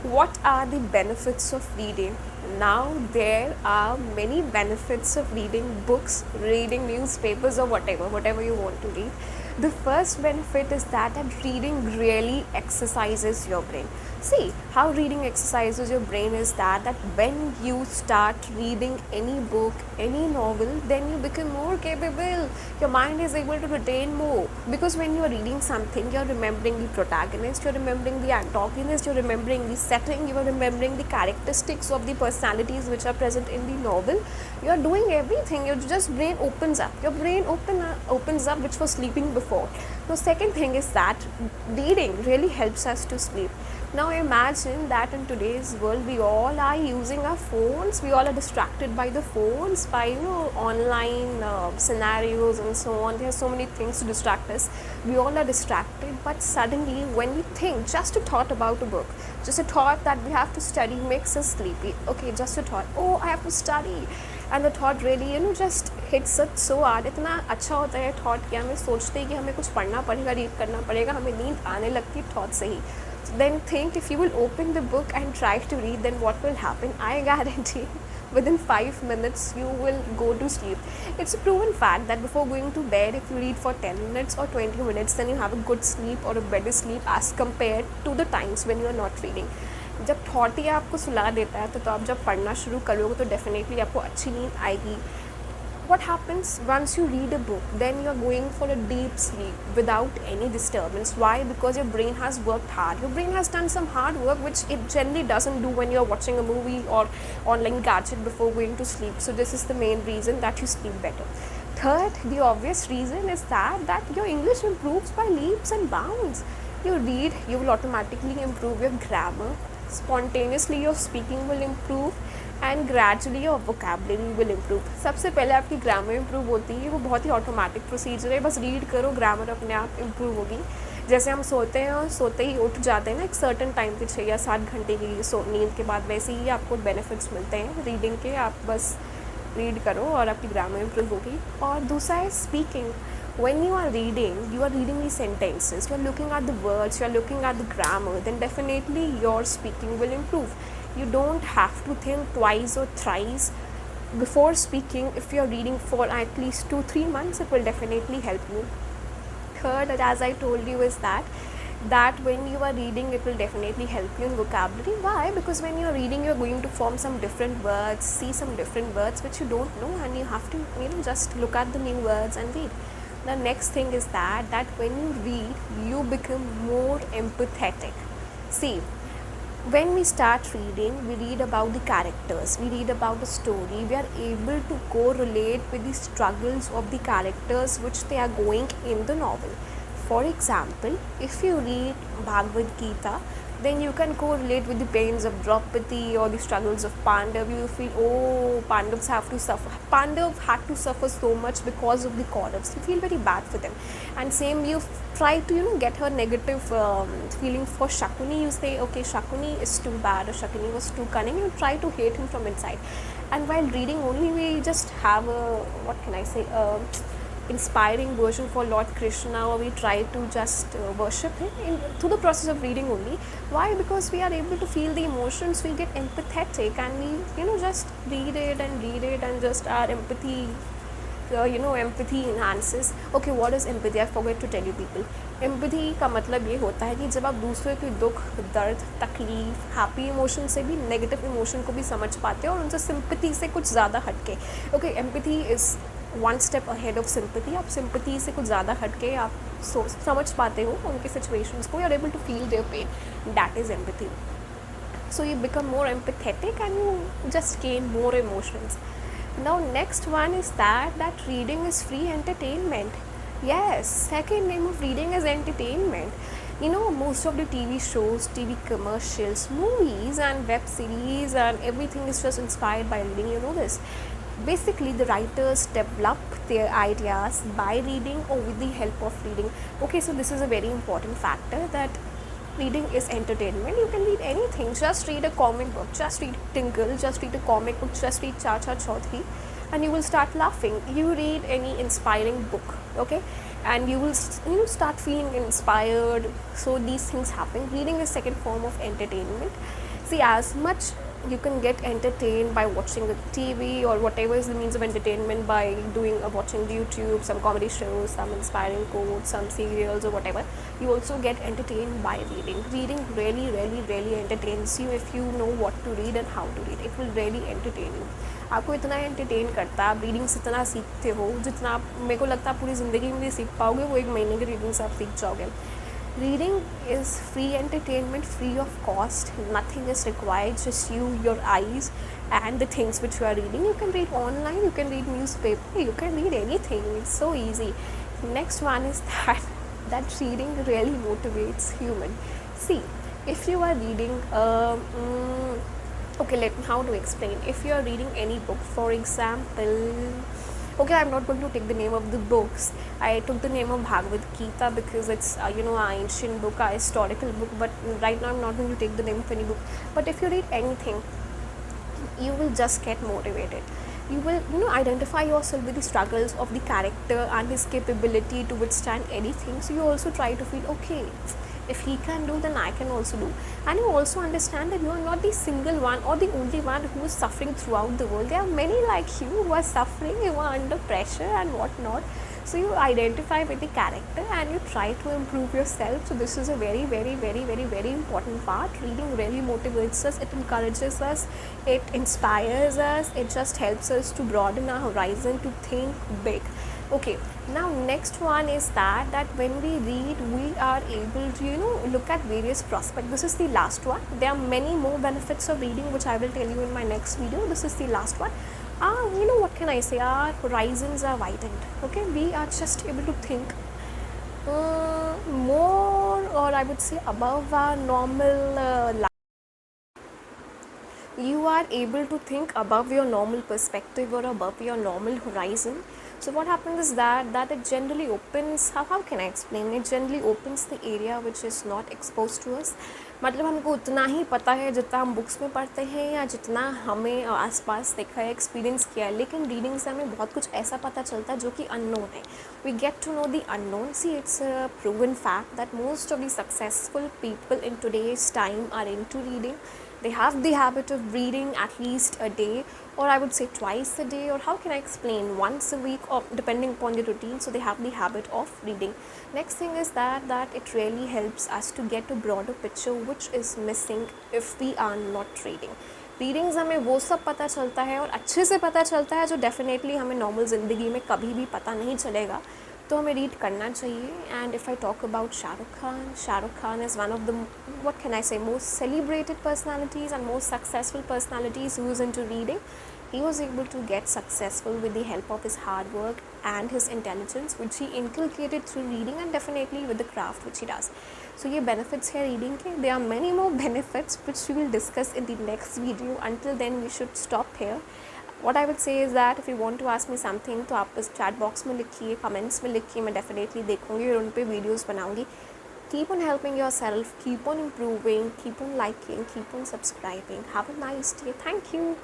What are the benefits of reading? Now, there are many benefits of reading books, reading newspapers, or whatever you want to read. The first benefit is that reading really exercises your brain. See, how reading exercises your brain is that when you start reading any book, any novel, then you become more capable. Your mind is able to retain more, because when you are reading something, you're remembering the protagonist, you're remembering the antagonist, you're remembering the setting, you are remembering the characteristics of the personalities which are present in the novel. You are doing everything. Your just brain opens up. Your brain opens up, which was sleeping before. The second thing is that reading really helps us to sleep. Now imagine that in today's world we all are using our phones, we all are distracted by the phones, by online scenarios and so on. There are so many things to distract us. We all are distracted, but suddenly when we think just a thought about a book, just a thought that we have to study makes us sleepy. Okay, just a thought, oh I have to study, and the thought really just hits it so hard. इतना अच्छा होता है thought कि हमें सोचते हैं कि हमें कुछ पढ़ना पड़ेगा, रीड करना पड़ेगा, हमें नींद आने लगती है थॉट से ही. Then think, if you will open the book and try to read, then what will happen? I guarantee within 5 minutes you will go to sleep. It's a proven fact that before going to bed, if you read for 10 minutes or 20 minutes, then you have a good sleep or a better sleep as compared to the times when you are not reading. जब thought ही आपको सुला देता है तो आप जब पढ़ना शुरू करोगे तो डेफिनेटली आपको अच्छी नींद आएगी. What happens once you read a book? Then you are going for a deep sleep without any disturbance. Why? Because your brain has worked hard. Your brain has done some hard work which it generally doesn't do when you are watching a movie or online gadget before going to sleep. So this is the main reason that you sleep better. Third, the obvious reason is that your English improves by leaps and bounds. You read, you will automatically improve your grammar. Spontaneously your speaking will improve and gradually your vocabulary will improve. सबसे पहले आपकी grammar improve होती है, वो बहुत ही automatic procedure है. बस read करो, ग्रामर अपने आप इम्प्रूव होगी. जैसे हम सोते हैं और सोते ही उठ जाते हैं ना एक सर्टन टाइम पे 6 या 7 घंटे की नींद के बाद, वैसे ही आपको बेनिफिट्स मिलते हैं रीडिंग के. आप बस रीड करो और आपकी ग्रामर इम्प्रूव होगी. और दूसरा है speaking. When you are reading the sentences, you are looking at the words, you are looking at the grammar, then definitely your speaking will improve. You don't have to think twice or thrice before speaking. If you are reading for at least 2-3 months, it will definitely help you. Third, as I told you, is that when you are reading, it will definitely help you in vocabulary. Why? Because when you are reading, you are going to form some different words, see some different words which you don't know, and you have to just look at the new words and read. The next thing is that when you read, you become more empathetic. See, when we start reading, we read about the characters, we read about the story, we are able to correlate with the struggles of the characters which they are going in the novel. For example, if you read Bhagavad Gita, then you can correlate with the pains of Draupadi or the struggles of Pandav. You feel, oh, Pandavs have to suffer. Pandav had to suffer so much because of the Kauravas. You feel very bad for them. And same, you try to get her negative feeling for Shakuni. You say, okay, Shakuni is too bad or Shakuni was too cunning. You try to hate him from inside. And while reading only, we just have a, what can I say, inspiring version for Lord Krishna, or we try to just worship him through the process of reading only. Why? Because we are able to feel the emotions, we get empathetic, and we just read it and just our empathy empathy enhances. Okay, what is empathy? I forgot to tell you people. Empathy का मतलब ये होता है कि जब आप दूसरे के दुख, दर्द, तकलीफ, हैप्पी इमोशन से भी नेगेटिव इमोशन को भी समझ पाते हो और उनसे सिंपैथी से कुछ ज़्यादा हटके. Okay, empathy is one step ahead of sympathy. आप सिंपैथी से कुछ ज़्यादा हटके आप समझ पाते हो उनके सिचुएशंस को. You are able to feel their pain. That is empathy. So you become more empathetic and you just gain more emotions. Now next one is that reading is free entertainment. Yes, second name of reading is entertainment. Most of the TV shows, TV commercials, movies and web series and everything is just inspired by reading. You know this. Basically, the writers develop their ideas by reading or with the help of reading. Okay, so this is a very important factor, that reading is entertainment. You can read anything. Just read a comic book, just read Tinkle, just read a comic book, just read Cha Cha Chaudhary, and you will start laughing. You read any inspiring book, okay? and you will start feeling inspired. So these things happen. Reading is second form of entertainment. See, as much you can get entertained by watching the TV or whatever is the means of entertainment, by watching YouTube, some comedy shows, some inspiring quotes, some serials or whatever. You also get entertained by reading. Reading really, really, really entertains you if you know what to read and how to read. It will really entertain you. आपको इतना entertain करता है, आप reading से इतना सीखते हो जितना आप, मेरे को लगता है पूरी ज़िंदगी में नहीं सीख पाओगे, वो 1 महीने की रीडिंग से आप सीख जाओगे. Reading is free entertainment, free of cost. Nothing is required, just you, your eyes, and the things which you are reading. You can read online, you can read newspaper, you can read anything. It's so easy. Next one is that reading really motivates human. See, if you are reading, okay, how to explain? If you are reading any book, for example, okay, I'm not going to take the name of the books. I took the name of Bhagavad Gita because it's an ancient book, a historical book, but right now I'm not going to take the name of any book. But if you read anything, you will just get motivated. You will identify yourself with the struggles of the character and his capability to withstand anything. So you also try to feel, okay, if he can do, then I can also do. And you also understand that you are not the single one or the only one who is suffering throughout the world. There are many like you who are suffering, who are under pressure and whatnot. So you identify with the character and you try to improve yourself. So this is a very, very, very, very, very important part. Reading really motivates us, it encourages us, it inspires us, it just helps us to broaden our horizon, to think big. Okay, now next one is that when we read, we are able to look at various prospects. This is the last one. There are many more benefits of reading which I will tell you in my next video. This is the last one. What can I say, our horizons are widened. Okay, we are just able to think more, or I would say above our normal life. You are able to think above your normal perspective or above your normal horizon. So what happens is that it generally opens, how can I explain, it generally opens the area which is not exposed to us. मतलब हमको उतना ही पता है जितना हम books में पढ़ते हैं या जितना हमें आसपास देखा है, एक्सपीरियंस किया है, लेकिन रीडिंग से हमें बहुत कुछ ऐसा पता चलता है जो कि अननोन है. We get to know the unknown. See, it's a proven fact that most of the successful people in today's time are into reading. They have the habit of reading at least a day, or I would say twice a day, or how can I explain, once a week, or depending upon the routine. So they have the habit of reading. Next thing is that it really helps us to get a broader picture which is missing if we are not reading. Reading से हमें वो सब पता चलता है और अच्छे से पता चलता है जो डेफिनेटली हमें नॉर्मल ज़िंदगी में कभी भी पता नहीं चलेगा. तो हमें रीड करना चाहिए. And if I talk about Shahrukh Khan is one of the, what can I say, most celebrated personalities and most successful personalities who is into reading. He was able to get successful with the help of his hard work and his intelligence, which he inculcated through reading, and definitely with the craft which he does. So ये benefits है reading के. There are many more benefits which we will discuss in the next video. Until then we should stop here. What I would say is that if you want to ask me something, तो आप इस chat box में लिखिए, comments में लिखिए, मैं definitely देखूँगी और उन पे videos बनाऊँगी. Keep on helping yourself, keep on improving, keep on liking, keep on subscribing. Have a nice day. Thank you.